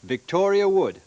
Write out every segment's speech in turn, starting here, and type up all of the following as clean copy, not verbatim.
Victoria Wood.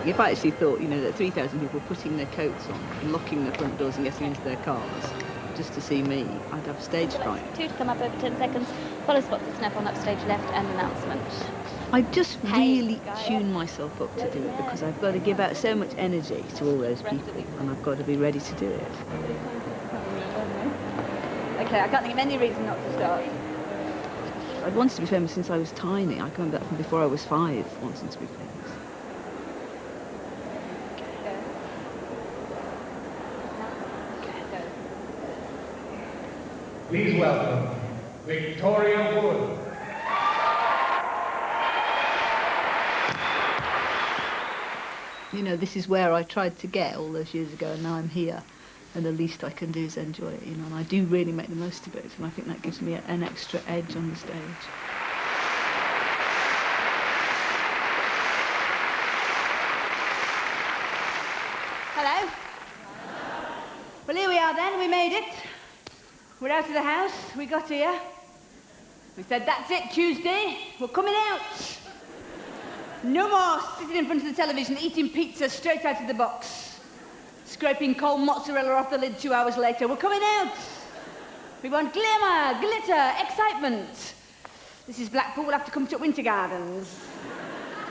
If I actually thought, you know, that 3,000 people were putting their coats on and locking the front doors and getting into their cars just to see me, I'd have stage fright. 2 to come up over 10 seconds. Follow spots to snap on upstage left and announcement. I just really tune myself up to do it because I've got to give out so much energy to all those people and I've got to be ready to do it. Okay, I can't think of any reason not to start. I've wanted to be famous since I was tiny. I come back from before I was 5, wanting to be famous. Please welcome Victoria Wood. You know, this is where I tried to get all those years ago, and now I'm here, and the least I can do is enjoy it, you know, and I do really make the most of it, and I think that gives me an extra edge on the stage. Hello. Well, here we are then, we made it. We're out of the house, we got here. We said, that's it, Tuesday, we're coming out. No more sitting in front of the television eating pizza straight out of the box. Scraping cold mozzarella off the lid 2 hours later. We're coming out. We want glamour, glitter, excitement. This is Blackpool, we'll have to come to Winter Gardens.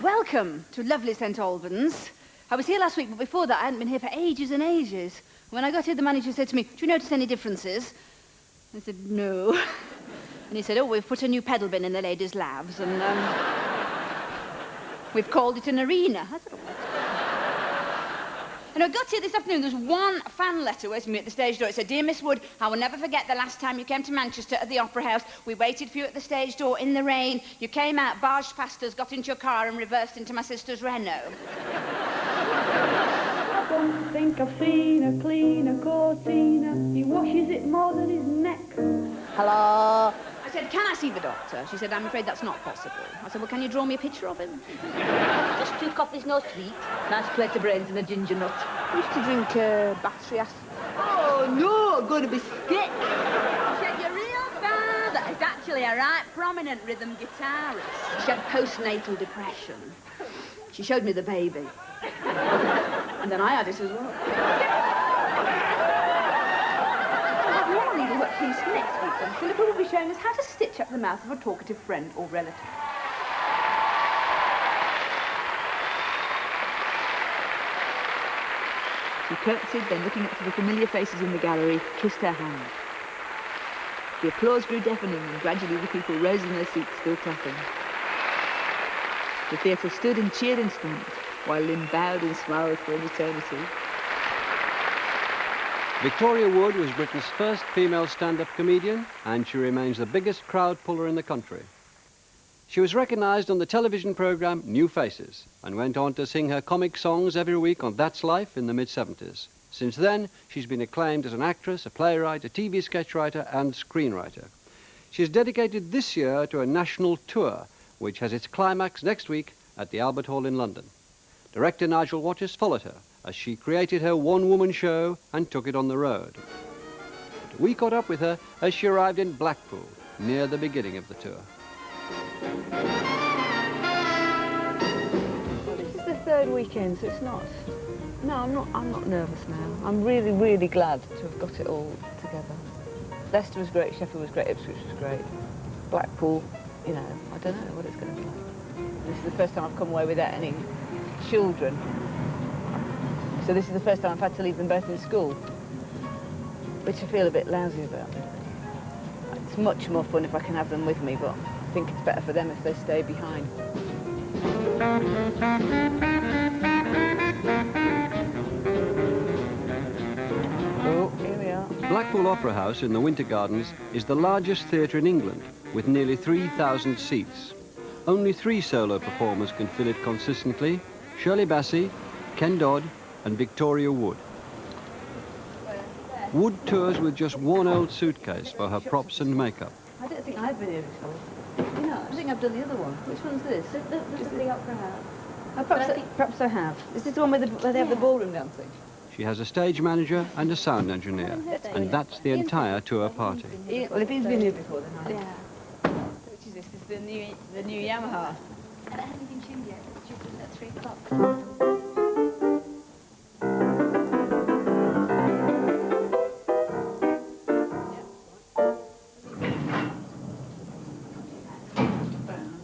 Welcome to lovely St Albans. I was here last week, but before that I hadn't been here for ages and ages. When I got here, the manager said to me, do you notice any differences? I said, no. And he said, oh, we've put a new pedal bin in the ladies' labs, and we've called it an arena. I said, oh. And I got here this afternoon, there's one fan letter waiting for me at the stage door. It said, dear Miss Wood, I will never forget the last time you came to Manchester at the Opera House. We waited for you at the stage door in the rain. You came out, barged past us, got into your car and reversed into my sister's Renault. I don't think I've seen a cleaner Cortina. He washes it more than his neck. Hello? I said, can I see the doctor? She said, I'm afraid that's not possible. I said, well, can you draw me a picture of him? Just 2 coffees, no sweet. Nice plate of brains and a ginger nut. I used to drink battery acid. Oh, no, I'm going to be sick. She said, your real father is actually a right prominent rhythm guitarist. She had postnatal depression. She showed me the baby. And then I had it as well. One needlework piece next week, then. Philippa will be showing us how to stitch up the mouth of a talkative friend or relative. She curtsied, then looking up to the familiar faces in the gallery, kissed her hand. The applause grew deafening, and gradually the people rose in their seats, still clapping. The theatre stood and cheered in front, while Lynn bowed and smiled for an eternity. Victoria Wood was Britain's first female stand-up comedian, and she remains the biggest crowd puller in the country. She was recognised on the television programme New Faces, and went on to sing her comic songs every week on That's Life in the mid-70s. Since then, she's been acclaimed as an actress, a playwright, a TV sketch writer and screenwriter. She's dedicated this year to a national tour, which has its climax next week at the Albert Hall in London. Director Nigel Wattis followed her as she created her one-woman show and took it on the road. But we caught up with her as she arrived in Blackpool, near the beginning of the tour. Well, this is the 3rd weekend, so it's not... No, I'm not nervous now. I'm really, really glad to have got it all together. Leicester was great, Sheffield was great, Ipswich was great. Blackpool, you know, I don't know what it's going to be like. This is the first time I've come away without any children. So this is the first time I've had to leave them both in school, which I feel a bit lousy about. It's much more fun if I can have them with me, but I think it's better for them if they stay behind. Blackpool Opera House in the Winter Gardens is the largest theatre in England, with nearly 3,000 seats. Only 3 solo performers can fill it consistently: Shirley Bassey, Ken Dodd and Victoria Wood. Wood tours with just one old suitcase for her props and makeup. I don't think I've been here before. You know, I think I've done the other one. Which one's this? This is the Opera House. Oh, perhaps I have. Is this the one where they have the ballroom dancing? She has a stage manager and a sound engineer, and that's the entire tour party. Well, if he's been here before, then I... Yeah. Which is this? This is the new Yamaha. And it hasn't been tuned yet. It's due at 3 o'clock.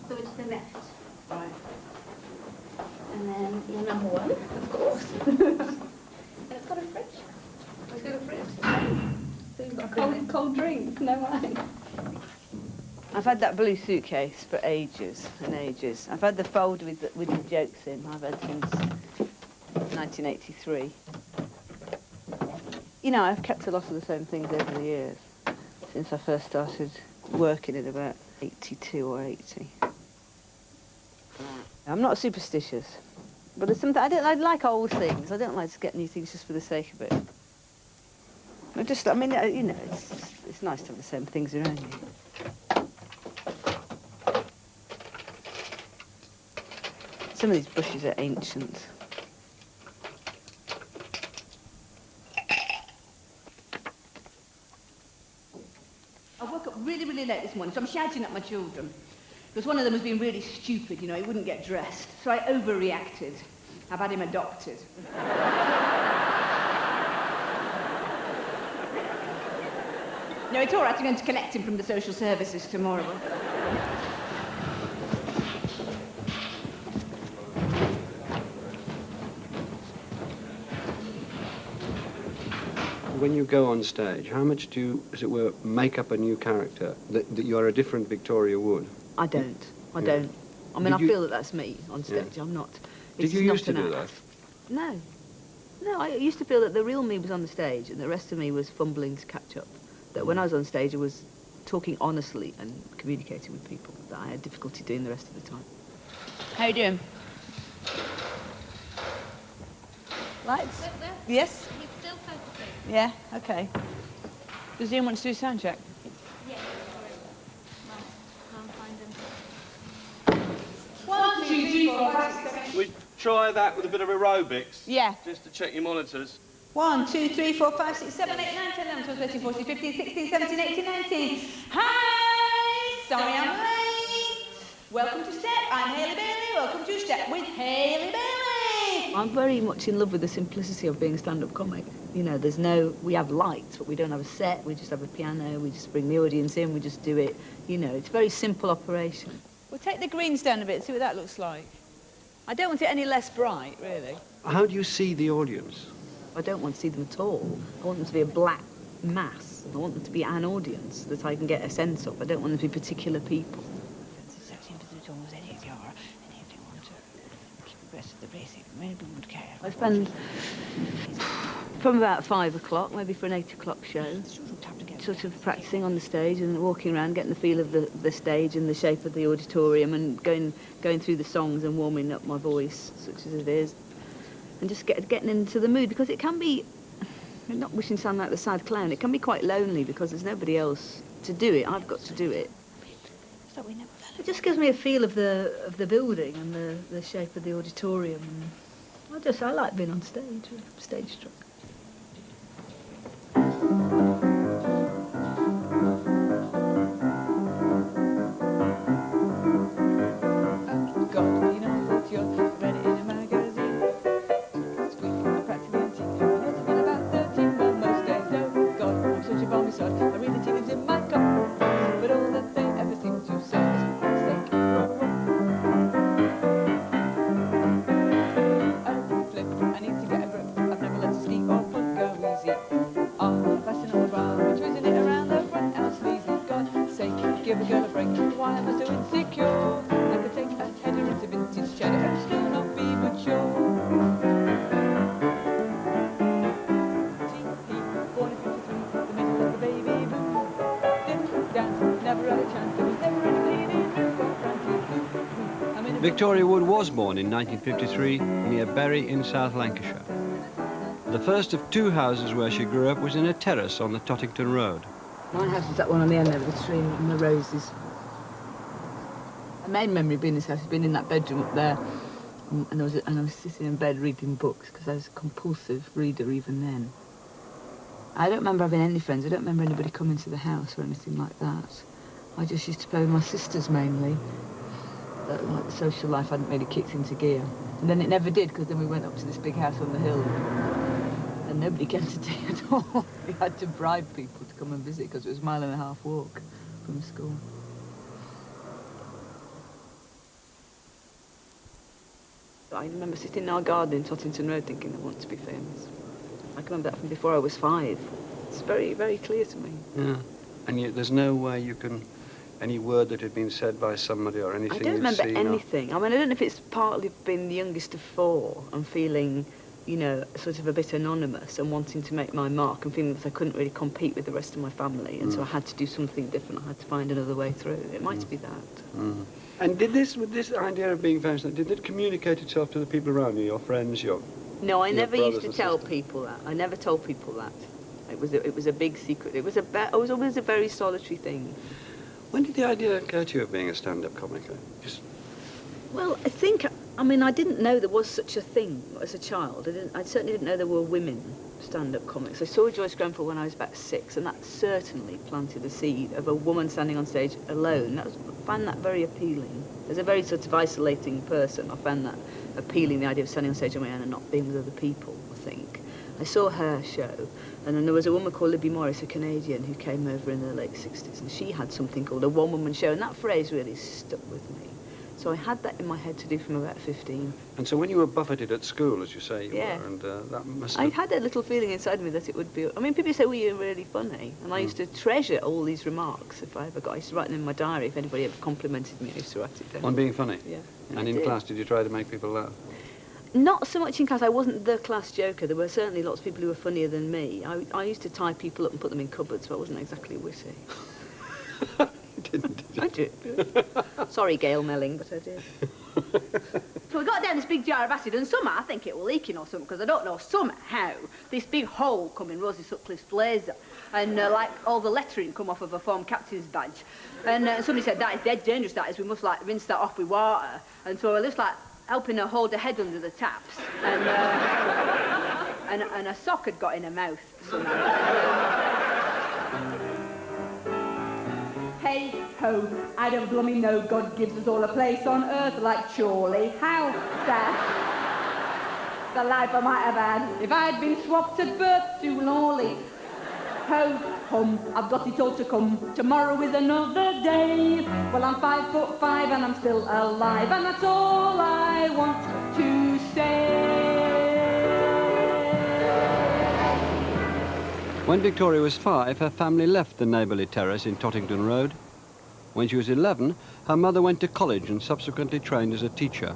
So it's the left. Right. And then your number 1, of course. And it's got a fridge. It's got a fridge. So you've got a cold drink, no wine. I've had that blue suitcase for ages and ages. I've had the folder with the jokes in. I've had since 1983. You know, I've kept a lot of the same things over the years, since I first started working in about 82 or 80. I'm not superstitious, but there's something, I like old things. I don't like to get new things just for the sake of it. I mean, you know, it's nice to have the same things around you. Some of these bushes are ancient. I woke up really, really late this morning, so I'm shouting at my children. Because one of them was being really stupid, you know, he wouldn't get dressed. So I overreacted. I've had him adopted. No, it's all right, I'm going to collect him from the social services tomorrow. When you go on stage, how much do you, as it were, make up a new character, that you're a different Victoria Wood? I don't. I Yeah. don't. I mean, Did I you- feel that that's me on stage. Yeah. I'm not. Did It's you not used to an do that? act. No. No, I used to feel that the real me was on the stage and the rest of me was fumbling to catch up. That when I was on stage, I was talking honestly and communicating with people that I had difficulty doing the rest of the time. How you doing? Lights? Yes? He's still focusing. Yeah, okay. Does Ian want to do a sound check? Yes. Can't find him. 1, 2, 3, 4, 5, 6, 7, 8. We try that with a bit of aerobics. Yeah. Just to check your monitors. 1, 2, 3, 4, 5, 6, 7, 8, 9, 10, 11, 12, 13, 14, 15, 16, 17, 18, 19. Hi! Sorry I'm late. Welcome to Step. I'm Hayley Bailey. Welcome to Step with Hayley Bailey. I'm very much in love with the simplicity of being a stand-up comic. You know, we have lights, but we don't have a set. We just have a piano. We just bring the audience in. We just do it. You know, it's a very simple operation. We'll take the greens down a bit, see what that looks like. I don't want it any less bright, really. How do you see the audience? I don't want to see them at all. I want them to be a black mass. I want them to be an audience that I can get a sense of. I don't want them to be particular people. I spend from about 5 o'clock, maybe for an 8 o'clock show, sort of practicing on the stage and walking around, getting the feel of the stage and the shape of the auditorium and going through the songs and warming up my voice, such as it is, and just getting into the mood, because it can be, I'm not wishing to sound like the sad clown, it can be quite lonely because there's nobody else to do it. I've got to do it. It just gives me a feel of the building and the shape of the auditorium. And I like being on stage. I'm stage struck. God, you know that you're ready in a magazine. Squeaking, practically antique. I had to feel about 13 on most days. Oh God, I'm such a balmy sod. I really think it's in my cup. But all that they ever seem to say is mistake. Oh, flip, I need to get a grip. I've never let a sneak Victoria Wood was born in 1953 near Bury in South Lancashire. The first of two houses where she grew up was in a terrace on the Tottington Road. My house is that one on the end there with the tree and the roses. My main memory of being in this house has been in that bedroom up there. And I was sitting in bed reading books because I was a compulsive reader even then. I don't remember having any friends. I don't remember anybody coming to the house or anything like that. I just used to play with my sisters mainly. Like the social life hadn't really kicked into gear. And then it never did, because then we went up to this big house on the hill and nobody came to tea at all. We had to bribe people to come and visit because it was a 1.5 mile walk from school. I remember sitting in our garden in Tottington Road thinking I want to be famous. I can remember that from before I was 5. It's very, very clear to me. Yeah. And yet there's no way you can... Any word that had been said by somebody or anything I don't you'd remember seen anything. I mean, I don't know if it's partly being the youngest of 4 and feeling, you know, sort of a bit anonymous and wanting to make my mark and feeling that I couldn't really compete with the rest of my family, and so I had to do something different. I had to find another way through. It might be that. And did this, with this idea of being famous, did it communicate itself to the people around you, your friends, your... No, I your never used to brothers tell and sisters? people that. I never told people that. It was a big secret. It was always a very solitary thing. When did the idea occur to you of being a stand-up comic? Just... Well, I mean, I didn't know there was such a thing as a child. I certainly didn't know there were women stand-up comics. I saw Joyce Grenfell when I was about 6, and that certainly planted the seed of a woman standing on stage alone. I found that very appealing. As a very sort of isolating person, I found that appealing, the idea of standing on stage on my own and not being with other people, I think. I saw her show, and then there was a woman called Libby Morris, a Canadian, who came over in the late 60s, and she had something called a one-woman show, and that phrase really stuck with me. So I had that in my head to do from about 15. And so when you were buffeted at school, as you say you Yeah. were, and that must I have... had a little feeling inside me that it would be... I mean, people say, well, you're really funny. And I used to treasure all these remarks if I ever got... I used to write them in my diary. If anybody ever complimented me, I used to write it down. On being funny? Yeah. And I in did. class, did you try to make people laugh? Not so much in class. I wasn't the class joker. There were certainly lots of people who were funnier than me. I used to tie people up and put them in cupboards, so I wasn't exactly witty. Did you? I did. Sorry, Gail Melling, but I did. So we got down this big jar of acid, and somehow I think it was leaking or something, because I don't know, somehow this big hole come in Rosie Sutcliffe's blazer, and like all the lettering come off of a former captain's badge. And somebody said, that is dead dangerous, that is, we must like rinse that off with water. And so I was like helping her hold her head under the taps, and a sock had got in her mouth somehow. Hey ho, I don't blooming know God gives us all a place on earth like Chorley. How sad the life I might have had if I'd been swapped at birth to Lawley. Ho hum, I've got it all to come. Tomorrow is another day. Well, I'm 5'5" and I'm still alive, and that's all I want to say. When Victoria was 5, her family left the neighbourly terrace in Tottington Road. When she was 11, her mother went to college and subsequently trained as a teacher.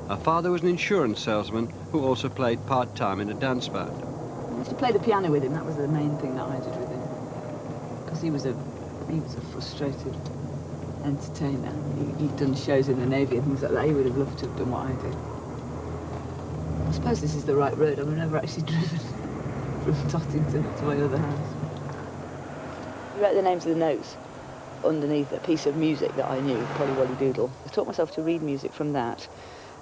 Her father was an insurance salesman who also played part-time in a dance band. I used to play the piano with him. That was the main thing that I did with him. Because he was a frustrated entertainer. He'd done shows in the Navy and things like that. He would have loved to have done what I did. I suppose this is the right road. I've never actually driven from Tottington to my other house. I wrote the names of the notes underneath a piece of music that I knew, Polly Wolly Doodle. I taught myself to read music from that,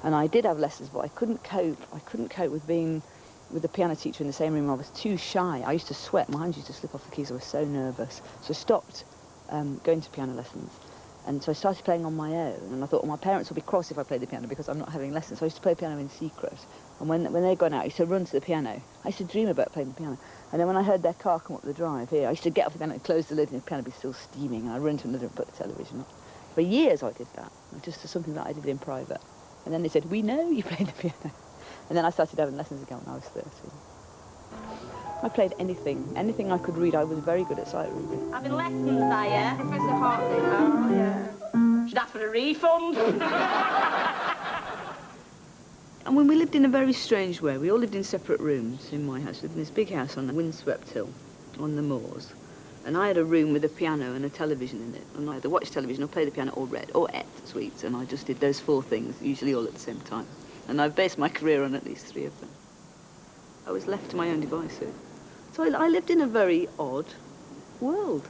and I did have lessons, but I couldn't cope. I couldn't cope with being with the piano teacher in the same room. I was too shy. I used to sweat. My hands used to slip off the keys. I was so nervous. So I stopped going to piano lessons. And so I started playing on my own, and I thought, well, my parents will be cross if I play the piano because I'm not having lessons. So I used to play piano in secret. And when they'd gone out, I used to run to the piano. I used to dream about playing the piano. And then when I heard their car come up the drive here, I used to get off the piano and close the lid, and the piano would be still steaming, and I'd run to another and put the television on. For years I did that, just something that I did in private. And then they said, we know you played the piano. And then I started having lessons again when I was 13. I played anything I could read. I was very good at sight reading. Having lessons, are you? Professor Hartley. Oh, yeah. Should ask for a refund. And when we lived in a very strange way, we all lived in separate rooms in my house. We lived in this big house on a windswept hill on the moors. And I had a room with a piano and a television in it. And I either watched television or played the piano or read or ate sweets. And I just did those 4 things, usually all at the same time. And I've based my career on at least 3 of them. I was left to my own devices. So I lived in a very odd world.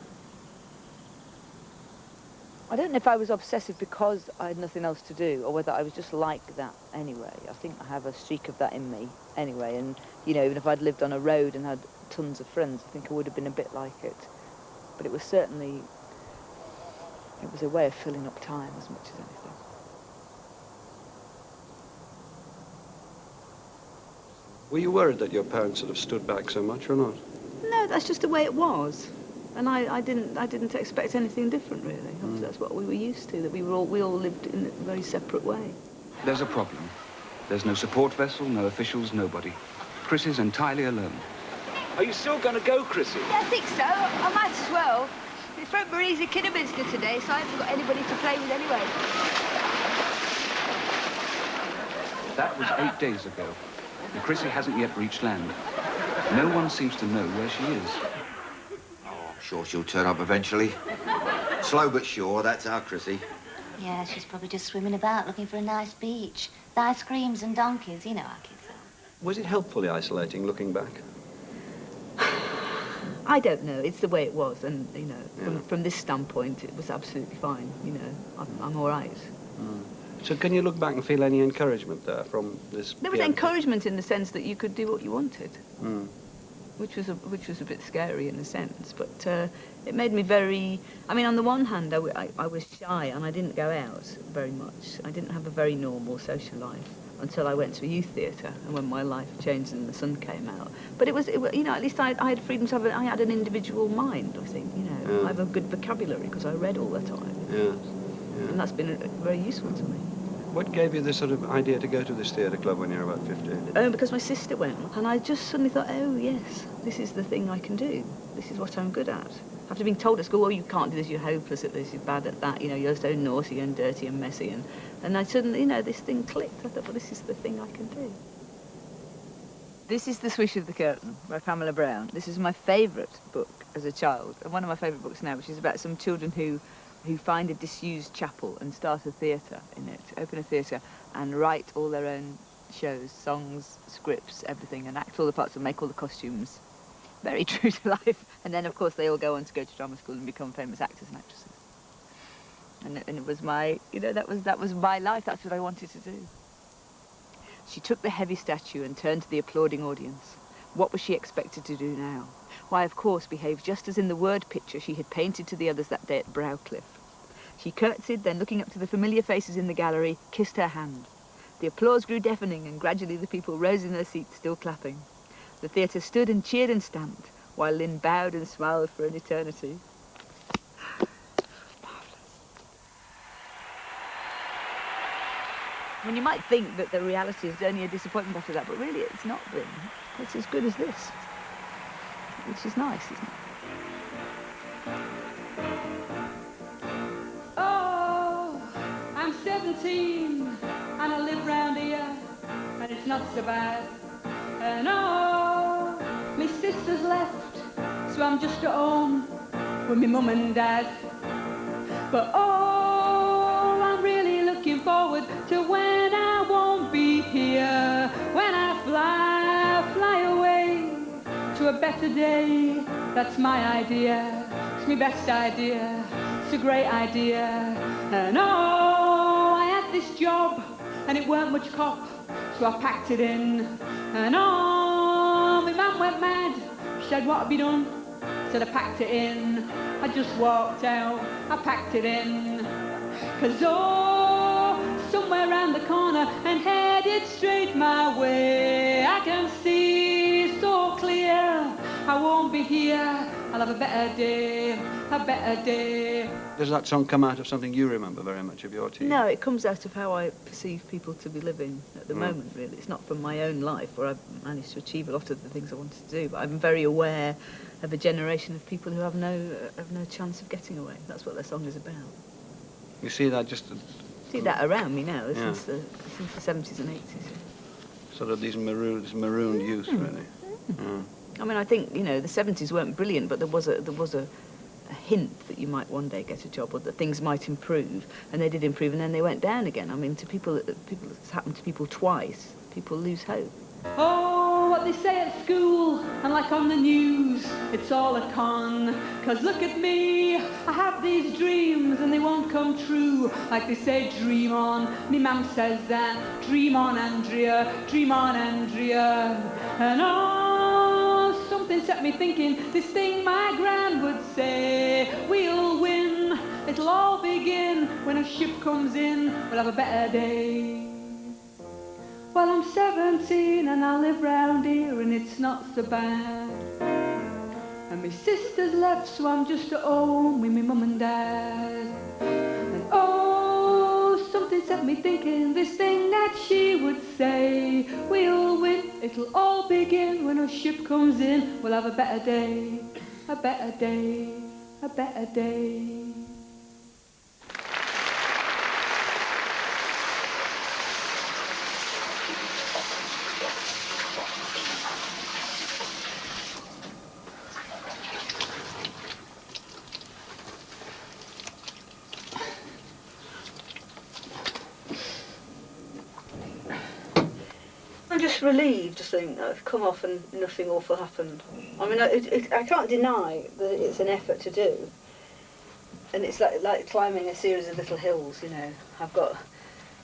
I don't know if I was obsessive because I had nothing else to do or whether I was just like that anyway. I think I have a streak of that in me anyway. And, you know, even if I'd lived on a road and had tons of friends, I think I would have been a bit like it. But it was certainly, it was a way of filling up time as much as anything. Were you worried that your parents sort of stood back so much or not? No, that's just the way it was. And I didn't expect anything different, really. That's what we were used to, that we all lived in a very separate way. There's a problem. There's no support vessel, no officials, nobody. Chris is entirely alone. Are you still going to go, Chrissy? Yeah, I think so. I might as well. It's Fred Marie's at Kidderminster today, so I haven't got anybody to play with anyway. That was 8 days ago. And Chrissy hasn't yet reached land. No one seems to know where she is. Oh, I'm sure she'll turn up eventually. Slow but sure, that's our Chrissy. Yeah, she's probably just swimming about looking for a nice beach. With ice creams and donkeys, you know how kids are. Was it helpfully isolating, looking back? I don't know. It's the way it was, and you know, from this standpoint, it was absolutely fine. You know, I'm all right. So can you look back and feel any encouragement there from this? There was encouragement in the sense that you could do what you wanted, which was a bit scary in a sense. But it made me very. I mean, on the one hand, I was shy and I didn't go out very much. I didn't have a very normal social life until I went to a youth theatre, and when my life changed and the sun came out. But it was you know, at least I had freedom to have. I had an individual mind. I think, you know, I have a good vocabulary because I read all the time. And that's been very useful to me. What gave you the sort of idea to go to this theatre club when you were about 15? Because my sister went, and I just suddenly thought, oh yes, this is the thing I can do. This is what I'm good at. After being told at school, oh, you can't do this, you're hopeless at this, you're bad at that, you know, you're so naughty and dirty and messy, and I suddenly, you know, this thing clicked. I thought, well, this is the thing I can do. This is The Swish of the Curtain by Pamela Brown. This is my favourite book as a child, and one of my favourite books now, which is about some children who find a disused chapel and start a theatre in it, open a theatre and write all their own shows, songs, scripts, everything, and act all the parts and make all the costumes. Very true to life. And then, of course, they all go on to go to drama school and become famous actors and actresses. And it was my, you know, that was my life. That's what I wanted to do. She took the heavy statue and turned to the applauding audience. What was she expected to do now? Why, of course, behave just as in the word picture she had painted to the others that day at Browcliffe. She curtsied, then looking up to the familiar faces in the gallery, kissed her hand. The applause grew deafening, and gradually the people rose in their seats, still clapping. The theatre stood and cheered and stamped, while Lynn bowed and smiled for an eternity. Marvellous. I mean, you might think that the reality is only a disappointment after that, but really it's not been. It's as good as this, which is nice, isn't it? Oh, I'm 17 and I live round here, and it's not so bad. And oh, my sister's left, so I'm just at home with my mum and dad. But oh, I'm really looking forward to when I won't be here, when I fly away to a better day. That's my idea, it's my best idea, it's a great idea. And oh, I had this job and it weren't much cop, so I packed it in. And oh, my man went mad, she said, what have you done? Said I packed it in. I just walked out, I packed it in. 'Cause oh, somewhere around the corner and headed straight my way, I can see so clear I won't be here, I'll have a better day, a better day. Does that song come out of something you remember very much of your teen? No, it comes out of how I perceive people to be living at the moment, really. It's not from my own life, where I've managed to achieve a lot of the things I wanted to do, but I'm very aware of a generation of people who have no chance of getting away. That's what their song is about. You see that just... See that around me now, since the 70s and 80s. Sort of these marooned youth, really. I mean, I think, you know, the 70s weren't brilliant, but there was a hint that you might one day get a job or that things might improve, and they did improve, and then they went down again. I mean, to people, it's happened to people twice. People lose hope. Oh, what they say at school and like on the news, it's all a con. 'Cause look at me, I have these dreams and they won't come true. Like they say, dream on. Me mum says that. Dream on, Andrea. Dream on, Andrea. And oh, something set me thinking. This thing my gran would say, we'll win. It'll all begin when a ship comes in. We'll have a better day. Well, I'm 17 and I live round here and it's not so bad. And my sister's left, so I'm just at home with my mum and dad. And oh, something set me thinking, this thing that she would say, we'll win, it'll all begin when a ship comes in. We'll have a better day, a better day, a better day. I'm just relieved to think that I've come off and nothing awful happened. I mean, I can't deny that it's an effort to do. And it's like climbing a series of little hills, you know. I've got,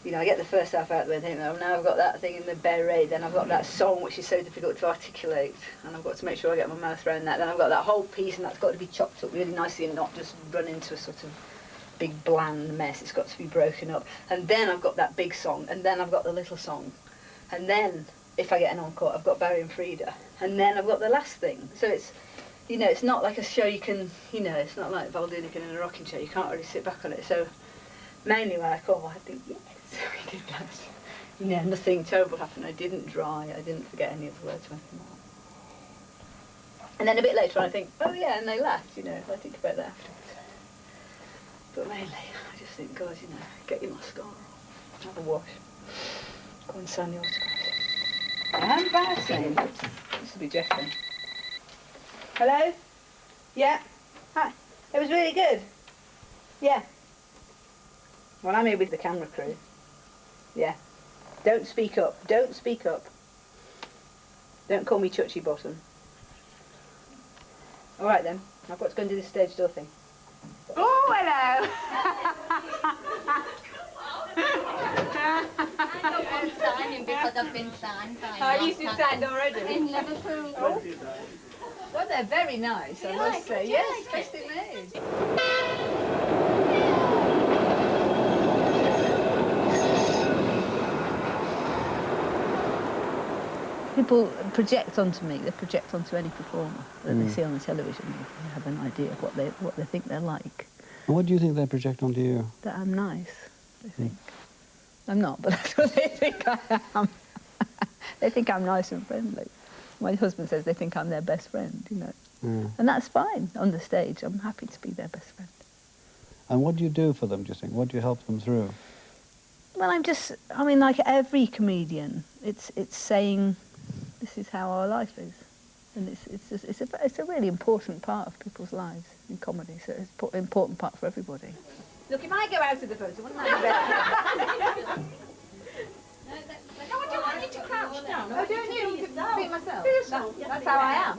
you know, I get the first half out of the way and think, oh, now I've got that thing in the beret, then I've got that song which is so difficult to articulate, and I've got to make sure I get my mouth around that. Then I've got that whole piece, and that's got to be chopped up really nicely and not just run into a sort of big bland mess. It's got to be broken up. And then I've got that big song, and then I've got the little song. And then, if I get an encore, I've got Barry and Frida. And then I've got the last thing. So it's, you know, it's not like a show you can, you know, it's not like Valdunican in a rocking chair. You can't really sit back on it. So mainly when I come, I think, yes, we did that. You know, nothing terrible happened. I didn't dry. I didn't forget any of the words or anything like that. And then a bit later on, I think, oh yeah, and they laughed, you know, I think about that afterwards. But mainly, I just think, God, you know, get your mascara on, have a wash. Go and sign the autograph. How embarrassing. This will be Jeff then. Hello? Yeah? Hi. It was really good. Yeah. Well, I'm here with the camera crew. Yeah. Don't speak up. Don't speak up. Don't call me Chuchy Bottom. All right then. I've got to go and do this stage door thing. Oh, hello. I've been signing because I've been signed by Oh, you've been signed already? in Liverpool. Oh. Well, they're very nice, I must say. Yes, especially made. People project onto me, they project onto any performer that they see on the television. They have an idea of what they think they're like. And what do you think they project onto you? That I'm nice, they think. I'm not, but that's what they think I am. They think I'm nice and friendly. My husband says they think I'm their best friend, you know. Yeah. And that's fine on the stage. I'm happy to be their best friend. And what do you do for them, do you think? What do you help them through? Well, I mean, like every comedian, it's saying, this is how our life is. And it's a really important part of people's lives in comedy, so it's an important part for everybody. Look, if I go out of the photo, wouldn't that be better? No, I don't want you to crouch down. Oh, don't you? You can beat myself. That's how I am.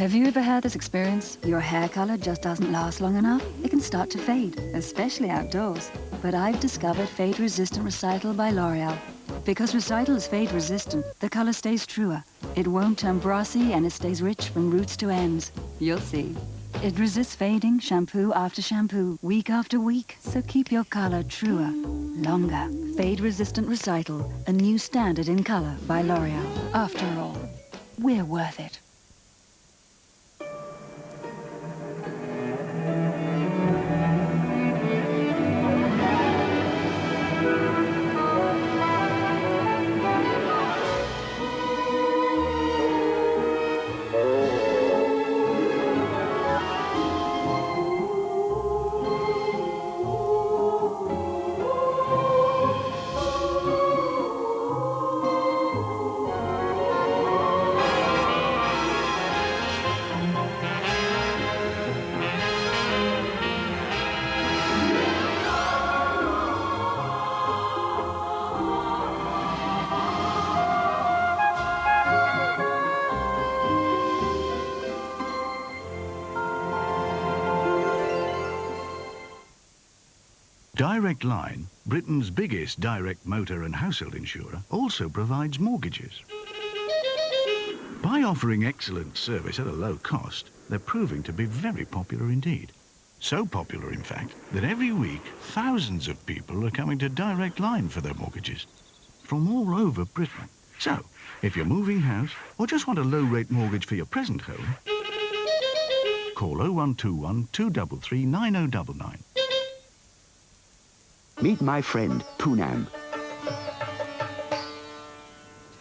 Have you ever had this experience? Your hair color just doesn't last long enough? It can start to fade, especially outdoors. But I've discovered Fade Resistant Recital by L'Oreal. Because Recital is fade resistant, the color stays truer. It won't turn brassy and it stays rich from roots to ends. You'll see. It resists fading shampoo after shampoo, week after week. So keep your color truer, longer. Fade Resistant Recital, a new standard in color by L'Oreal. After all, we're worth it. Direct Line, Britain's biggest direct motor and household insurer, also provides mortgages. By offering excellent service at a low cost, they're proving to be very popular indeed. So popular, in fact, that every week thousands of people are coming to Direct Line for their mortgages from all over Britain. So, if you're moving house or just want a low-rate mortgage for your present home, call 0121 233 9099. Meet my friend, Poonam.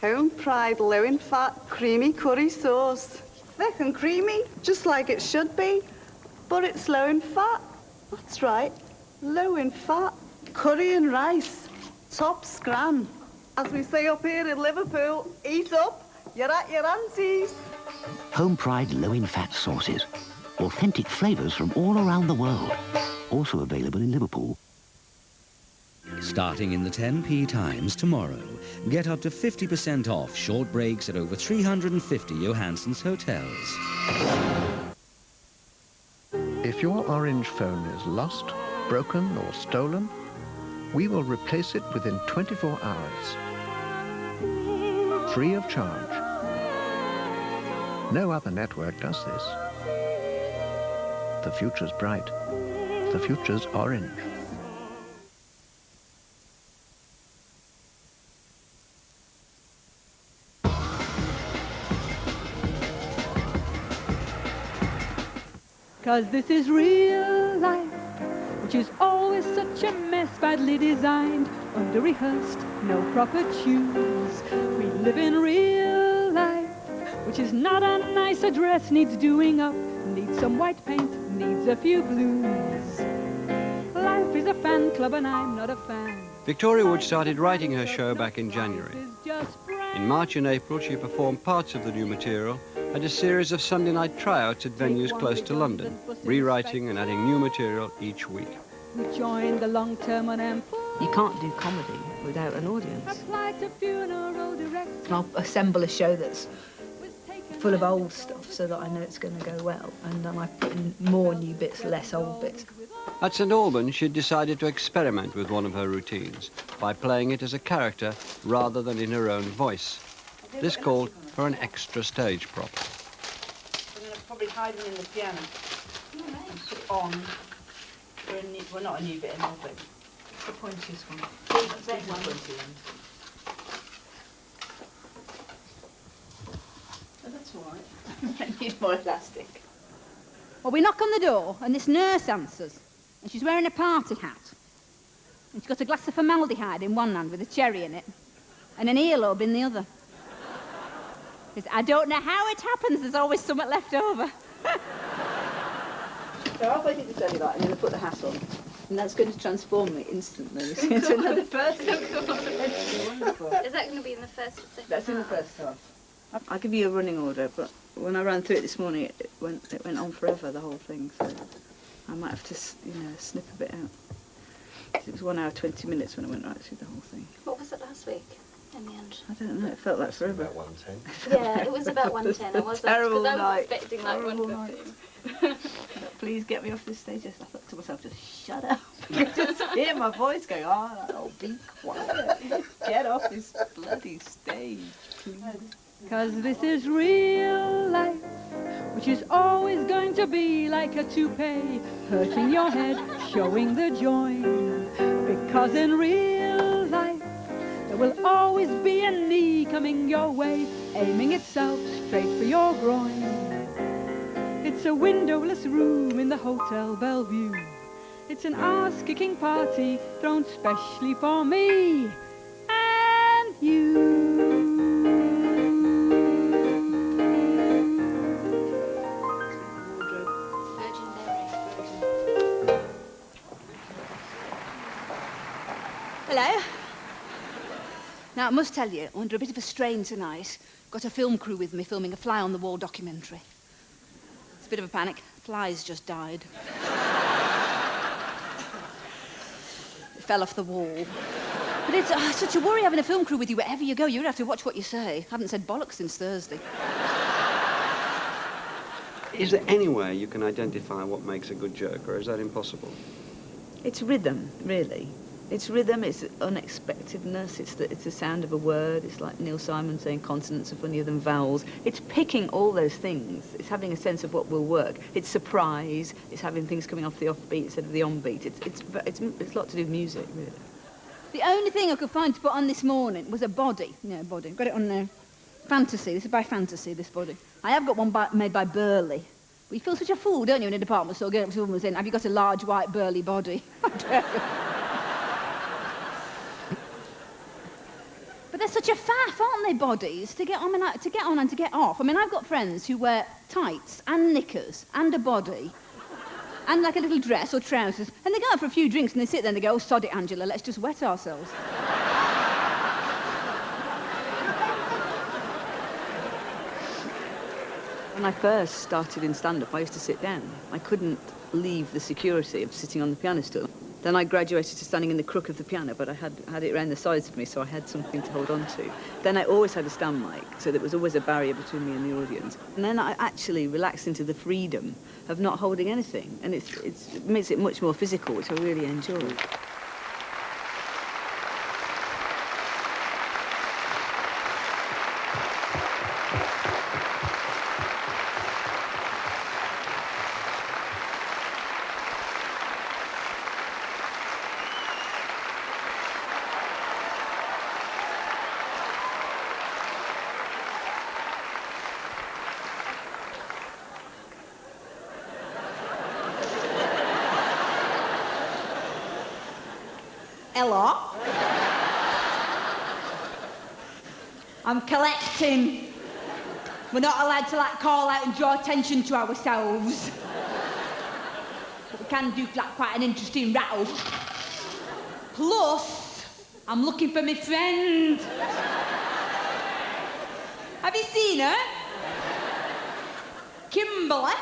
Home Pride low in fat, creamy curry sauce. Thick and creamy, just like it should be, but it's low in fat. That's right, low in fat. Curry and rice, top scran. As we say up here in Liverpool, eat up, you're at your aunties. Home Pride low in fat sauces. Authentic flavours from all around the world. Also available in Liverpool. Starting in the 10p Times tomorrow, get up to 50% off short breaks at over 350 Johansson's hotels. If your Orange phone is lost, broken or stolen, we will replace it within 24 hours. Free of charge. No other network does this. The future's bright. The future's orange. Cause this is real life, which is always such a mess, badly designed, under-rehearsed, no proper tunes. We live in real life, which is not a nice address, needs doing up, needs some white paint, needs a few blues. Life is a fan club and I'm not a fan. Victoria Wood started writing her show back in January. In March and April, she performed parts of the new material at a series of Sunday night tryouts at venues close to London, rewriting and adding new material each week. We joined the long-term on M4. You can't do comedy without an audience. And I'll assemble a show that's full of old stuff so that I know it's going to go well, and then I put in more new bits, less old bits. At St Albans, she'd decided to experiment with one of her routines by playing it as a character rather than in her own voice. This called for an extra stage prop. I'm going to probably hide them in the piano and put it on. Well, not a new bit, an old bit. The pointiest one. That one. Oh, that's all right. I need more elastic. Well, we knock on the door, and this nurse answers, and she's wearing a party hat. And she's got a glass of formaldehyde in one hand with a cherry in it, and an earlobe in the other. Because I don't know how it happens, there's always something left over. So halfway through the telly light, I'm going to put the hat on, and that's going to transform me instantly into another person. Is that going to be in the first or second That's in the first half. I'll give you a running order, but when I ran through it this morning, it went on forever, the whole thing, so I might have to, snip a bit out. It was 1 hour, 20 minutes when I went right through the whole thing. What was it last week? in the end? I don't know, it felt like forever. About 1:10. Yeah, it was about 1:10. I was terrible because I was night. expecting like Terrible 1:15. Please get me off this stage. I thought to myself, just shut up. I could just hear my voice going, oh, be quiet. Get off this bloody stage, please. 'Cause this is real life, which is always going to be like a toupee, hurting your head, showing the joint. Because in real life, there will always be a knee coming your way, aiming itself straight for your groin. It's a windowless room in the Hotel Bellevue. It's an ass-kicking party thrown specially for me and you. Hello. Now, I must tell you, under a bit of a strain tonight, got a film crew with me filming a fly-on-the-wall documentary. It's a bit of a panic. Fly's just died. It fell off the wall. But it's such a worry having a film crew with you wherever you go. You have to watch what you say. I haven't said bollocks since Thursday. Is there any way you can identify what makes a good joke, or is that impossible? It's rhythm, really. It's rhythm, it's unexpectedness, it's the sound of a word. It's like Neil Simon saying consonants are funnier than vowels. It's picking all those things. It's having a sense of what will work. It's surprise. It's having things coming off the offbeat instead of the onbeat. It's a lot to do with music, really. The only thing I could find to put on this morning was a body. No, body. Got it on Fantasy. This is by Fantasy, this body. I have got one made by Burley. But you feel such a fool, don't you, in a department store going up to a woman saying, have you got a large white Burley body? But they're such a faff, aren't they, bodies, to get on and to get off. I mean, I've got friends who wear tights and knickers and a body and like a little dress or trousers, and they go out for a few drinks and they sit there and they go, oh, sod it, Angela, let's just wet ourselves. When I first started in stand-up, I used to sit down. I couldn't leave the security of sitting on the piano stool. Then I graduated to standing in the crook of the piano, but I had it around the sides of me, so I had something to hold on to. Then I always had a stand mic, so there was always a barrier between me and the audience. And then I actually relaxed into the freedom of not holding anything, and it makes it much more physical, which I really enjoy. Hello? I'm collecting. We're not allowed to, like, call out and draw attention to ourselves. But we can do, like, quite an interesting rattle. Plus, I'm looking for my friend. Have you seen her? Kimberly.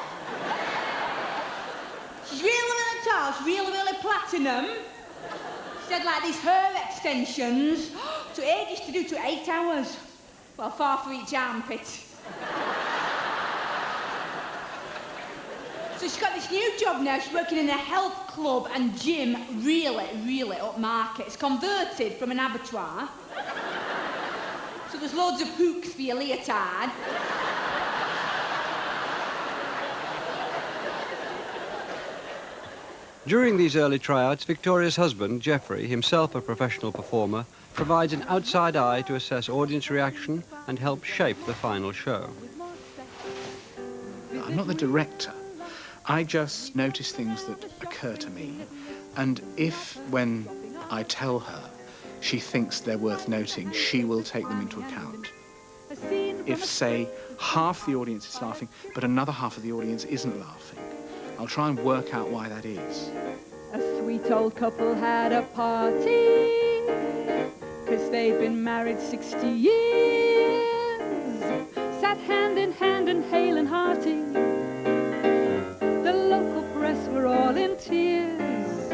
She's really tall, she's really platinum. She had like these hair extensions. Took ages to do, took 8 hours. Well, 4 for each armpit. So she's got this new job now. She's working in a health club and gym, really upmarket. It's converted from an abattoir. So there's loads of hooks for your leotard. During these early tryouts, Victoria's husband, Geoffrey, himself a professional performer, provides an outside eye to assess audience reaction and help shape the final show. I'm not the director. I just notice things that occur to me. And if, when I tell her, she thinks they're worth noting, she will take them into account. If, say, half the audience is laughing, but another half of the audience isn't laughing, I'll try and work out why that is. A sweet old couple had a party, 'cause they've been married 60 years. Sat hand in hand and hale and hearty. The local press were all in tears.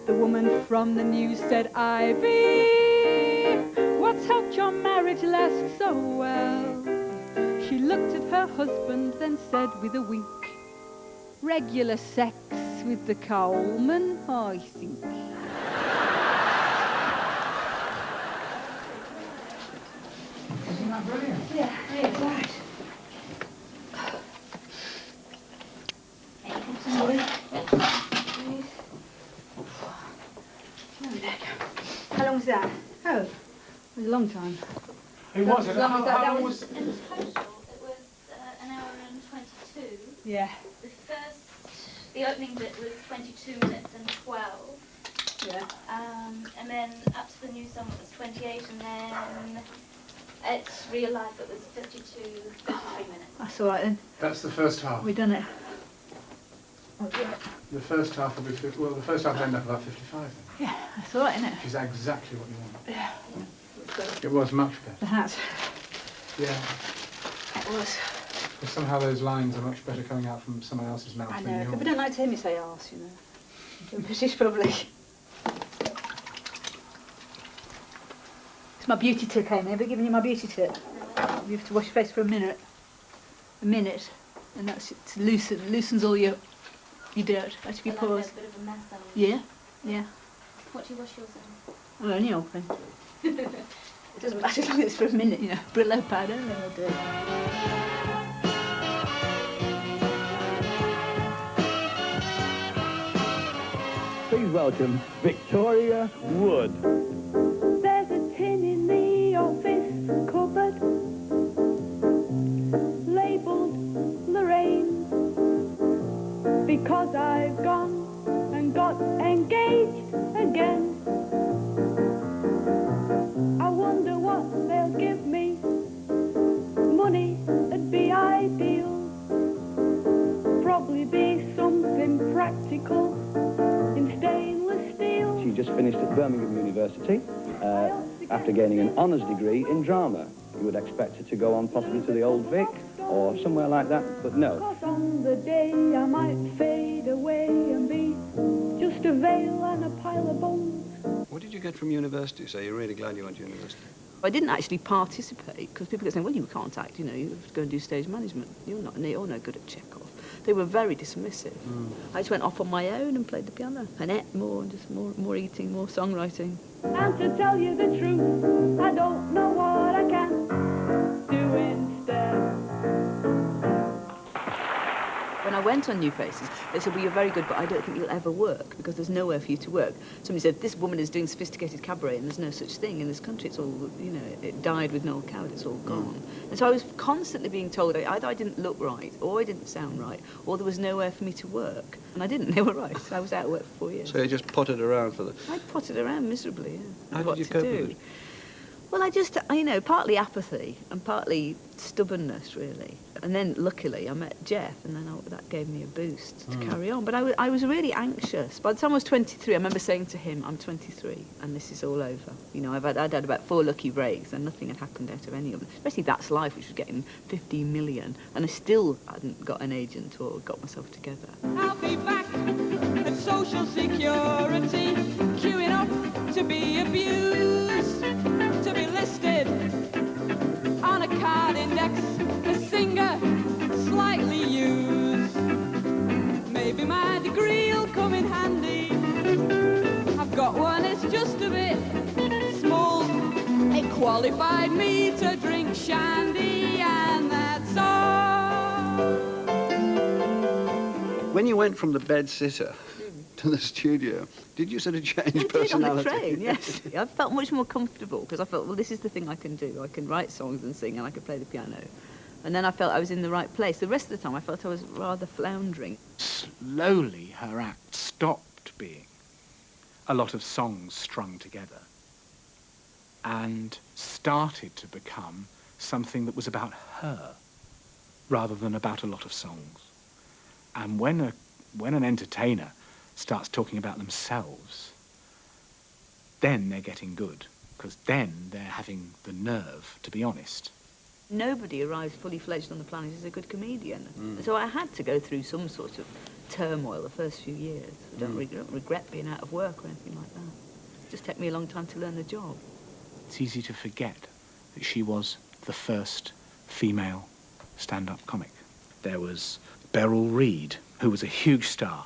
The woman from the news said, Ivy, what What's helped your marriage last so well? She looked at her husband, then said with a wink, regular sex with the Coleman, I think. Isn't that brilliant? Yeah, it's all right. Sorry. How long was that? Oh, it was a long time. It was. As long as that How was... It was total. It was an hour and 22. Yeah. The opening bit was 22 minutes and 12. Yeah. And then up to the new song it was 28, and then it's real life it was 53 minutes. That's all right then. That's the first half. We've done it. The first half will be, well, the first half will end up about 55 then. Yeah, that's all right, isn't it? Which is exactly what you want. Yeah. It was much better. The hat. Yeah. It was. But somehow those lines are much better coming out from someone else's mouth I than know. yours. People don't like to hear me say arse, you know. The British public. It's my beauty tip, Amy. Have I given you my beauty tip? You have to wash your face for a minute. A minute. And that's it. To loosens all your dirt out of your pores. A bit of a mess on. Yeah? Yeah. What do you wash yours in? Well, any old thing. It doesn't matter as long as it's for a minute, you know. Brillo powder, then I'll do it. Please welcome Victoria Wood. There's a tin in the office cupboard labelled Lorraine, because I've gone and got engaged again. I wonder what they'll give me. Money would be ideal. Probably be something practical in stainless steel. She just finished at Birmingham University after gaining an honours degree in drama. You would expect her to go on possibly to the Old Vic or somewhere like that, but no. 'Cause on the day I might fade away and be just a veil and a pile of bones. What did you get from university? So you're really glad you went to university? I didn't actually participate because people kept saying, well, you can't act, you know, you have to go and do stage management. You're no good at Chekhov. They were very dismissive. I just went off on my own and played the piano and ate more and just more eating, more songwriting. And to tell you the truth, I don't know what I can do instead. When I went on New Faces, they said, well, you're very good, but I don't think you'll ever work because there's nowhere for you to work. Somebody said, this woman is doing sophisticated cabaret and there's no such thing in this country. It's all, you know, it died with Noel Coward, it's all gone. And so I was constantly being told either I didn't look right or I didn't sound right or there was nowhere for me to work. And I didn't, they were right. I was out of work for 4 years. So you just potted around for the... I potted around miserably, yeah. How did you cope with it? Well, I just, you know, partly apathy and partly stubbornness, really. And then, luckily, I met Jeff, and then that gave me a boost to carry on. But I was really anxious. By the time I was 23, I remember saying to him, I'm 23, and this is all over. You know, I'd had about 4 lucky breaks, and nothing had happened out of any of them. Especially That's Life, which was getting 15 million, and I still hadn't got an agent or got myself together. I'll be back at Social Security, queuing up to be abused, to be listed on a card index, a singer slightly used. Maybe my degree'll come in handy. I've got one, it's just a bit small. It qualified me to drink shandy, and that's all. When you went from the bed-sitter to the studio, did you sort of change personality? On the train, yes. I felt much more comfortable because I felt, well, this is the thing I can do. I can write songs and sing and I can play the piano. And then I felt I was in the right place. The rest of the time I felt I was rather floundering. Slowly her act stopped being a lot of songs strung together and started to become something that was about her rather than about a lot of songs. And when an entertainer starts talking about themselves, then they're getting good, because then they're having the nerve to be honest. Nobody arrives fully fledged on the planet as a good comedian. So I had to go through some sort of turmoil the first few years. I don't regret being out of work or anything like that. It just took me a long time to learn the job. it's easy to forget that she was the first female stand-up comic. There was Beryl Reid, who was a huge star,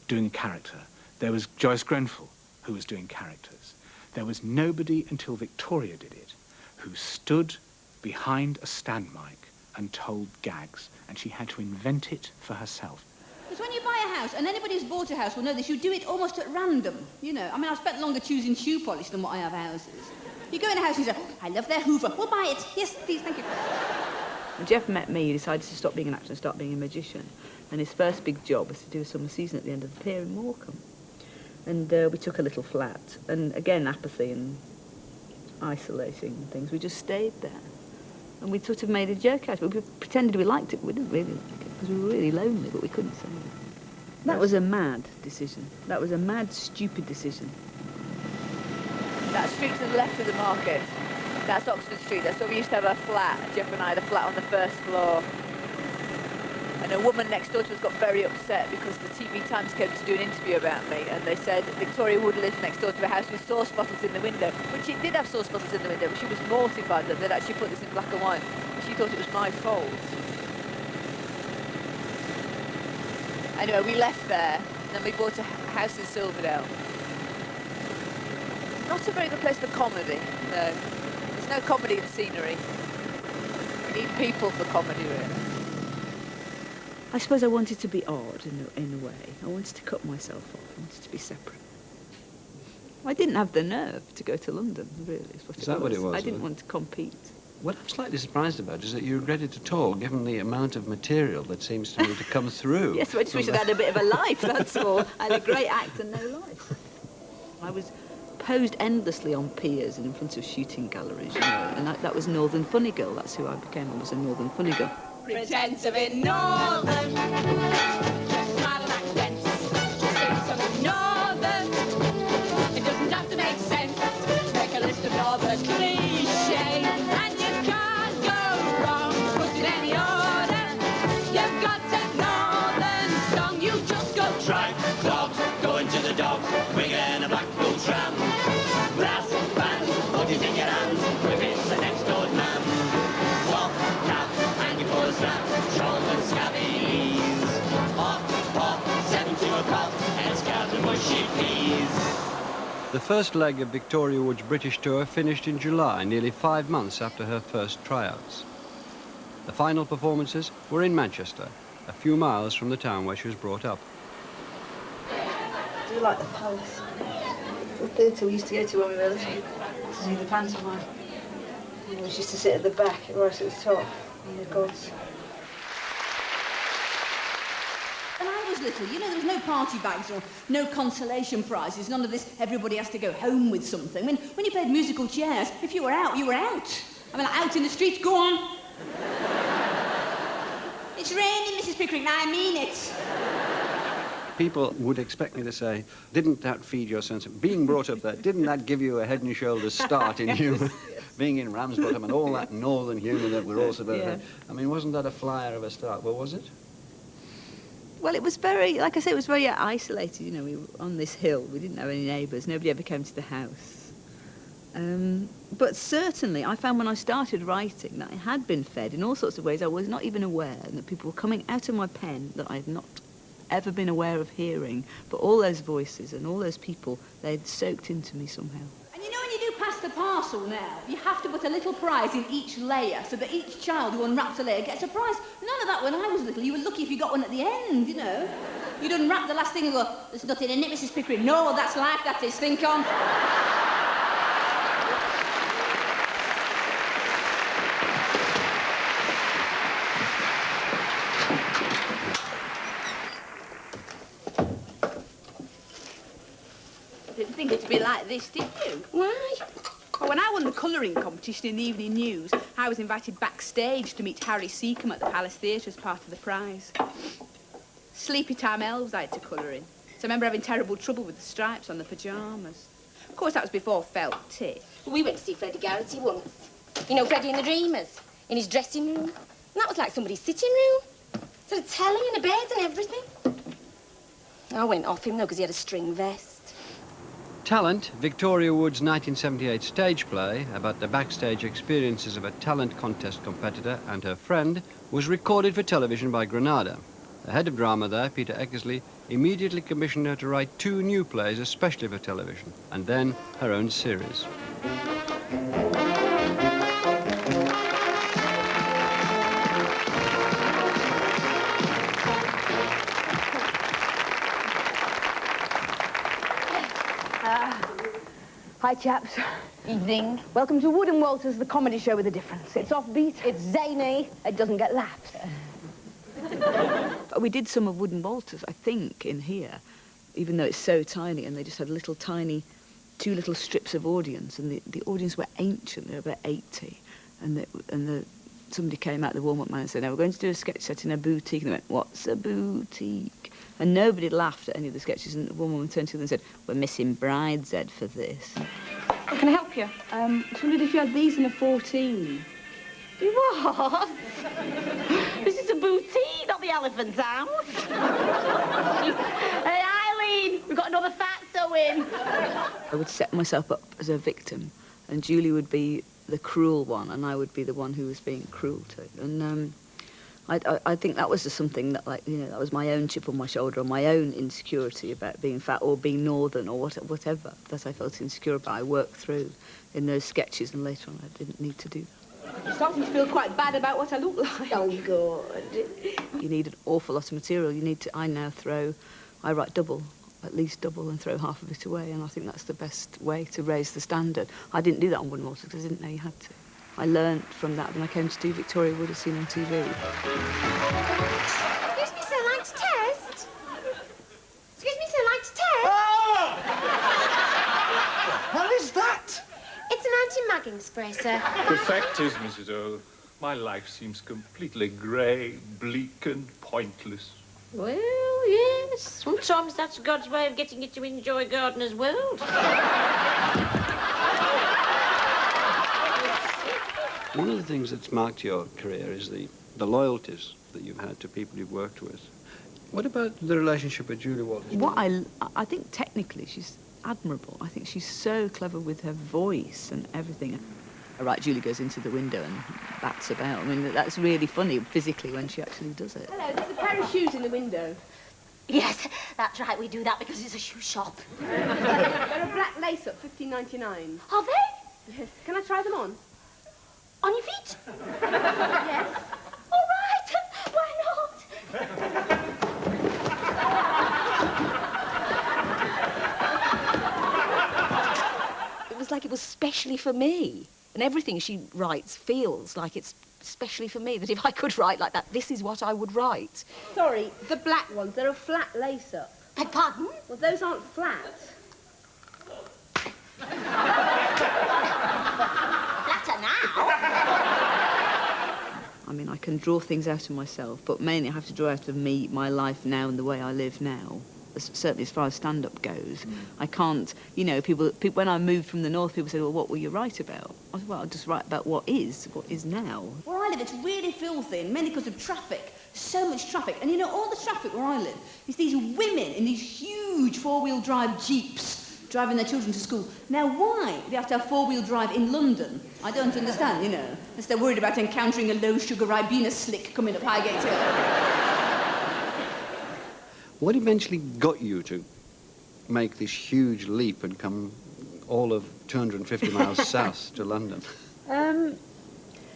doing a character. There was Joyce Grenfell, who was doing characters. There was nobody until Victoria did it, who stood behind a stand mic and told gags, and she had to invent it for herself. Because when you buy a house, and anybody who's bought a house will know this, you do it almost at random, you know. I mean, I've spent longer choosing shoe polish than what I have houses. You go in a house and you say, oh, I love their Hoover, we'll buy it. Yes, please, thank you. When Jeff met me, he decided to stop being an actor and start being a magician. And his first big job was to do a summer season at the end of the pier in Morecambe. And we took a little flat. And again, apathy and isolating and things. We just stayed there. And we sort of made a joke out of it. We pretended we liked it, but we didn't really like it, because we were really lonely, but we couldn't say it. That was a mad decision. That was a mad, stupid decision. That street to the left of the market, that's Oxford Street. That's where we used to have our flat. Jeff and I had a flat on the first floor. And a woman next door to us got very upset because the TV Times came to do an interview about me, and they said Victoria Wood lives next door to a house with sauce bottles in the window, which it did have sauce bottles in the window, but she was mortified that they'd actually put this in black and white. She thought it was my fault. Anyway, we left there, and then we bought a house in Silverdale. Not a very good place for comedy, no. There's no comedy in scenery. You need people for comedy, really. I suppose I wanted to be odd in a way. I wanted to cut myself off. I wanted to be separate. I didn't have the nerve to go to London, really. Is that what it was? I didn't want to compete. What I'm slightly surprised about is that you regret it at all, given the amount of material that seems to me to come through. Yes, I just wish I'd had a bit of a life, that's all. I had a great act and no life. I was posed endlessly on piers and in front of shooting galleries, you know, and that was Northern Funny Girl. That's who I became. I was a Northern Funny Girl. Pretend to be northern, just smile and accents. Say something northern, it doesn't have to make sense. Make a list of northern cliches, and you can't go wrong. Put in any order, you've got a northern song. You just go tripe, clogs, going to the dogs, bringing a Blackpool tram. Brass band, bodies in your hands, ribbons the next door man. Walk, cap, for the straps, shawls and scabbies. Hop, hop, 7 to a cop, and scabs and mushy peas. The first leg of Victoria Wood's British tour finished in July, nearly 5 months after her first tryouts. The final performances were in Manchester, a few miles from the town where she was brought up. I do like the Palace. The theatre we used to go to when we were little, to see the pantomime. We used to sit at the back, right at the top. The gods. When I was little, you know, there was no party bags or no consolation prizes, none of this everybody has to go home with something. When you played musical chairs, if you were out, you were out. I mean, like, out in the streets, go on. It's raining, Mrs. Pickering, I mean it. People would expect me to say, didn't that feed your sense of being brought up there? Didn't that give you a head and shoulders start in humour? Being in Ramsbottom and all that northern humour that we're all supposed to have. I mean, wasn't that a flyer of a start? Well, was it? Well, it was very, like I say, it was very isolated. You know, we were on this hill. We didn't have any neighbours. Nobody ever came to the house. But certainly, I found when I started writing that I had been fed in all sorts of ways I was not even aware, and that people were coming out of my pen that I had not ever been aware of hearing. But all those voices and all those people, they'd soaked into me somehow. And you know, when you do pass the parcel now, you have to put a little prize in each layer so that each child who unwraps a layer gets a prize. None of that when I was little. You were lucky if you got one at the end, you know. You'd unwrap the last thing and go, there's nothing in it, Mrs. Pickering. No, that's life, that is. Think on. Didn't think it'd be like this, did you? Why? Well, when I won the colouring competition in the Evening News, I was invited backstage to meet Harry Seacombe at the Palace Theatre as part of the prize. Sleepy Time Elves I had to colour in. So I remember having terrible trouble with the stripes on the pyjamas. Of course, that was before felt tip. We went to see Freddie Garrity once. You know, Freddie and the Dreamers, in his dressing room. And that was like somebody's sitting room. Sort of telly and a bed and everything. I went off him, though, because he had a string vest. Talent, Victoria Wood's 1978 stage play about the backstage experiences of a talent contest competitor and her friend, was recorded for television by Granada. The head of drama there, Peter Eckersley, immediately commissioned her to write 2 new plays especially for television, and then her own series. Hi, chaps. Evening. Welcome to Wood and Walters, the comedy show with a difference. It's offbeat, it's zany, it doesn't get laughs. We did some of Wood and Walters, I think, in here, even though it's so tiny, and they just had little tiny, 2 little strips of audience, and the audience were ancient, they were about 80, and somebody came out, the warm-up man, and said, now we're going to do a sketch set in a boutique, and they went, what's a boutique? And nobody laughed at any of the sketches, and one woman turned to them and said, we're missing Brideshead for this. Can I help you? I just wondered if you had these in a 14. You what? This is a boutique, not the Elephant's House. Hey, Eileen, we've got another fatso in. I would set myself up as a victim, and Julie would be the cruel one, and I would be the one who was being cruel to. And I think that was just something that, like, you know, that was my own chip on my shoulder, or my own insecurity about being fat or being northern or whatever that I felt insecure about. I worked through in those sketches, and later on I didn't need to do that. I'm starting to feel quite bad about what I look like. Oh, good. You need an awful lot of material. You need to, I write double, at least double, and throw half of it away, and I think that's the best way to raise the standard. I didn't do that on Wood and Walters because I didn't know you had to. I learnt from that when I came to do Victoria Wood, as seen on TV. Excuse me, sir, like to test? Excuse me, sir, like to test? Oh! What is that? It's an anti-mugging spray, sir. The fact is, Mrs. O, my life seems completely grey, bleak and pointless. Well, yes. Sometimes that's God's way of getting you to enjoy Gardener's World. One of the things that's marked your career is the loyalties that you've had to people you've worked with. What about the relationship with Julie Walters? What I think technically she's admirable. I think she's so clever with her voice and everything. Right, Julie goes into the window and bats about. I mean, that's really funny physically when she actually does it. Hello, there's a pair of shoes in the window. Yes, that's right. We do that because it's a shoe shop. They're a black lace-up, $15.99. Are they? Yes. Can I try them on? On your feet? Yes. All right. Why not? It was like it was specially for me. And everything she writes feels like it's especially for me, that if I could write like that, this is what I would write. Sorry, the black ones, they're a flat lace-up. Beg pardon? Well, those aren't flat. Flatter now. I mean, I can draw things out of myself, but mainly I have to draw out of me, my life now and the way I live now. Certainly as far as stand-up goes. I can't, you know, people, when I moved from the north, people said, well, what will you write about? I said, well, I'll just write about what is now. Where I live, it's really filthy, and mainly because of traffic. So much traffic. And you know, all the traffic where I live is these women in these huge four-wheel drive Jeeps driving their children to school. Now, why do they have to have four-wheel drive in London? I don't understand, you know, unless they're worried about encountering a low-sugar Ribena slick coming up Highgate Hill. What eventually got you to make this huge leap and come all of 250 miles south to London? I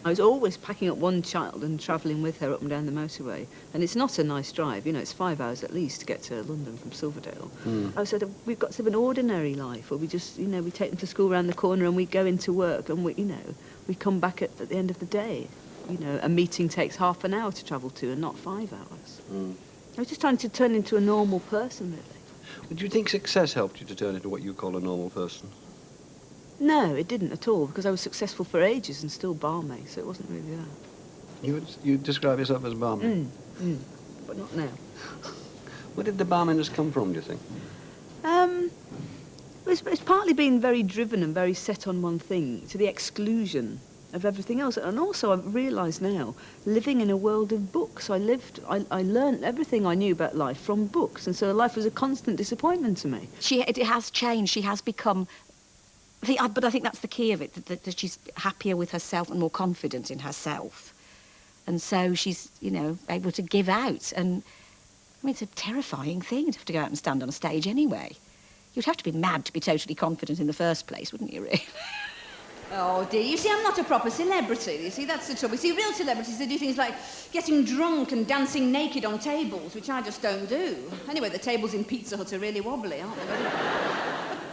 was always packing up one child and travelling with her up and down the motorway. And it's not a nice drive, you know, it's 5 hours at least to get to London from Silverdale. I said, we've got to have an ordinary life, where we just, you know, we take them to school around the corner and we go into work and we, you know, we come back at the end of the day. You know, a meeting takes half an hour to travel to and not 5 hours. I was just trying to turn into a normal person, really. Do you think success helped you to turn into what you call a normal person? No, it didn't at all, because I was successful for ages and still barmaid, so it wasn't really that. You describe yourself as barmaid? But not now. Where did the barmenders come from, do you think? It's partly been very driven and very set on one thing, to the exclusion of everything else. And also, I realise now, living in a world of books, I learned everything I knew about life from books, and so life was a constant disappointment to me. It has changed. She has become... But I think that's the key of it, that she's happier with herself and more confident in herself. And so she's, you know, able to give out. And, I mean, it's a terrifying thing to have to go out and stand on a stage anyway. You'd have to be mad to be totally confident in the first place, wouldn't you, really? Oh, dear, you see, I'm not a proper celebrity, you see, that's the trouble. You see, real celebrities, they do things like getting drunk and dancing naked on tables, which I just don't do. Anyway, the tables in Pizza Hut are really wobbly, aren't they?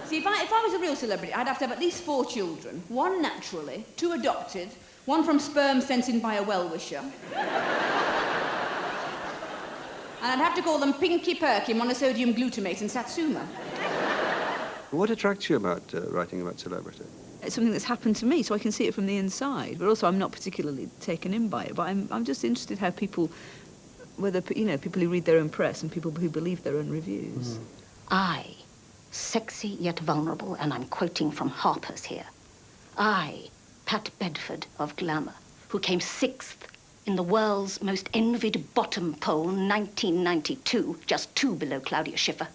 See, if I was a real celebrity, I'd have to have at least 4 children. 1 naturally, 2 adopted, 1 from sperm sent in by a well-wisher. And I'd have to call them Pinky Perky, monosodium glutamate and Satsuma. What attracts you about writing about celebrity? It's something that's happened to me, so I can see it from the inside. But also, I'm not particularly taken in by it. But I'm just interested how people, whether, you know, people who read their own press and people who believe their own reviews. I, sexy yet vulnerable, and I'm quoting from Harper's here. I, Pat Bedford of Glamour, who came 6th in the world's most envied bottom poll, 1992, just 2 below Claudia Schiffer,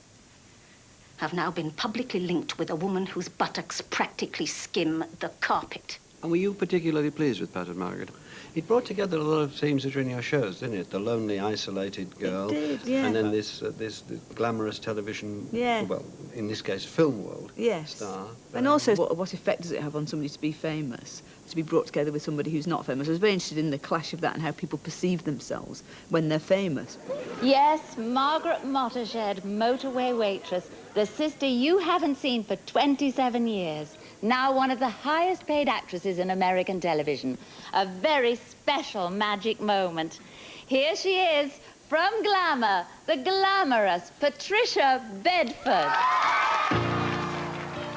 have now been publicly linked with a woman whose buttocks practically skim the carpet. And were you particularly pleased with Pat and Margaret? It brought together a lot of themes that are in your shows, didn't it? The lonely, isolated girl. It did, yeah. And then this glamorous television, yeah. well, in this case, film world star. And also, what effect does it have on somebody to be famous, to be brought together with somebody who's not famous? I was very interested in the clash of that and how people perceive themselves when they're famous. Yes, Margaret Mottershed, motorway waitress, the sister you haven't seen for 27 years. Now one of the highest paid actresses in American television. A very special magic moment. Here she is, from Glamour, the glamorous Patricia Bedford.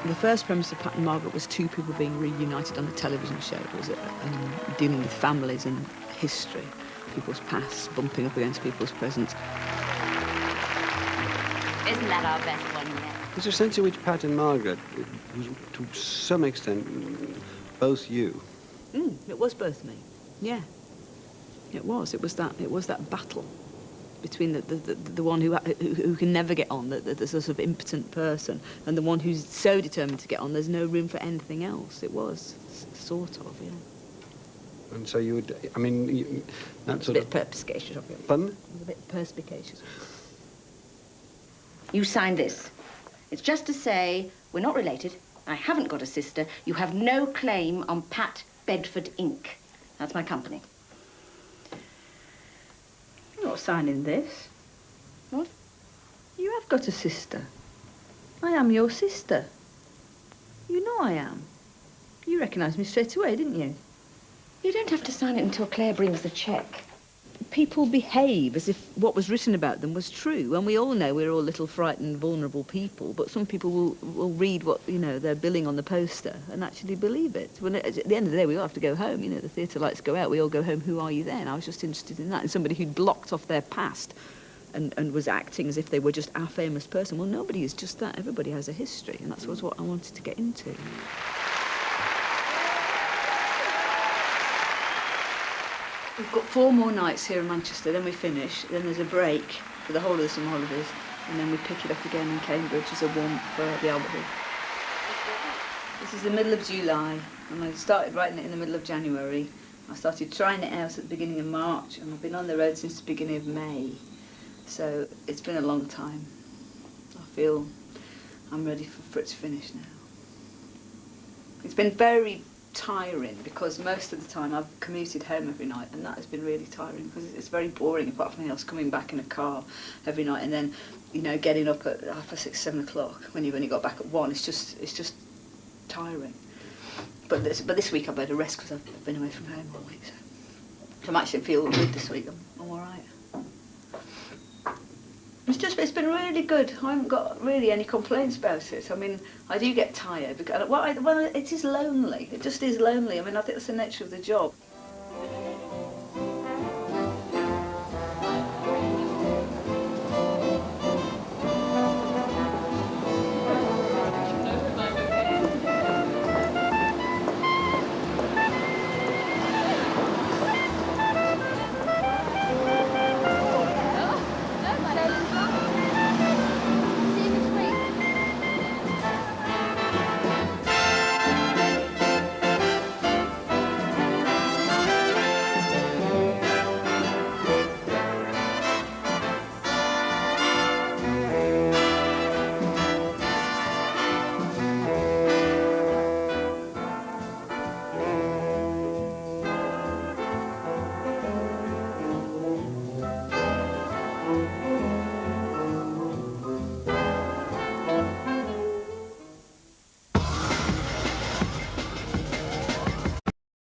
The first premise of Pat and Margaret was 2 people being reunited on a television show. It was dealing with families and history, people's pasts bumping up against people's presents. Isn't that our best one yet? There's a sense in which Pat and Margaret was, to some extent, both you. It was both me. Yeah. It was. It was that battle between the one who can never get on, the sort of impotent person, and the one who's so determined to get on. There's no room for anything else. It was sort of, yeah. And so you would, I mean, that sort of... A bit perspicacious of you. Pardon? A bit perspicacious. You signed this. It's just to say, we're not related. I haven't got a sister. You have no claim on Pat Bedford, Inc. That's my company. You're not signing this. What? You have got a sister. I am your sister. You know I am. You recognised me straight away, didn't you? You don't have to sign it until Claire brings the cheque. People behave as if what was written about them was true, and we all know we're all little frightened, vulnerable people, but some people will read what, you know, they're billing on the poster and actually believe it. When at the end of the day, we all have to go home, you know, the theatre lights go out, we all go home, who are you then? I was just interested in that, and somebody who'd blocked off their past and was acting as if they were just a famous person. Well, nobody is just that. Everybody has a history, and that's what I wanted to get into. We've got 4 more nights here in Manchester, then we finish, then there's a break for the whole of the summer holidays, and then we pick it up again in Cambridge as a warm for the Albert Hall. This is the middle of July, and I started writing it in the middle of January. I started trying it out at the beginning of March, and I've been on the road since the beginning of May. So it's been a long time. I feel I'm ready for it to finish now. It's been very tiring because most of the time I've commuted home every night, and that has been really tiring because it's very boring apart from anything else, coming back in a car every night and then, you know, getting up at 6:30, 7 o'clock when you've only got back at 1. It's just tiring. But this week I've had a rest because I've been away from home all week, so I'm actually feeling good this week. I'm all right. It's been really good. I haven't got really any complaints about it. I mean, I do get tired because, well, it is lonely. It just is lonely. I mean, I think that's the nature of the job.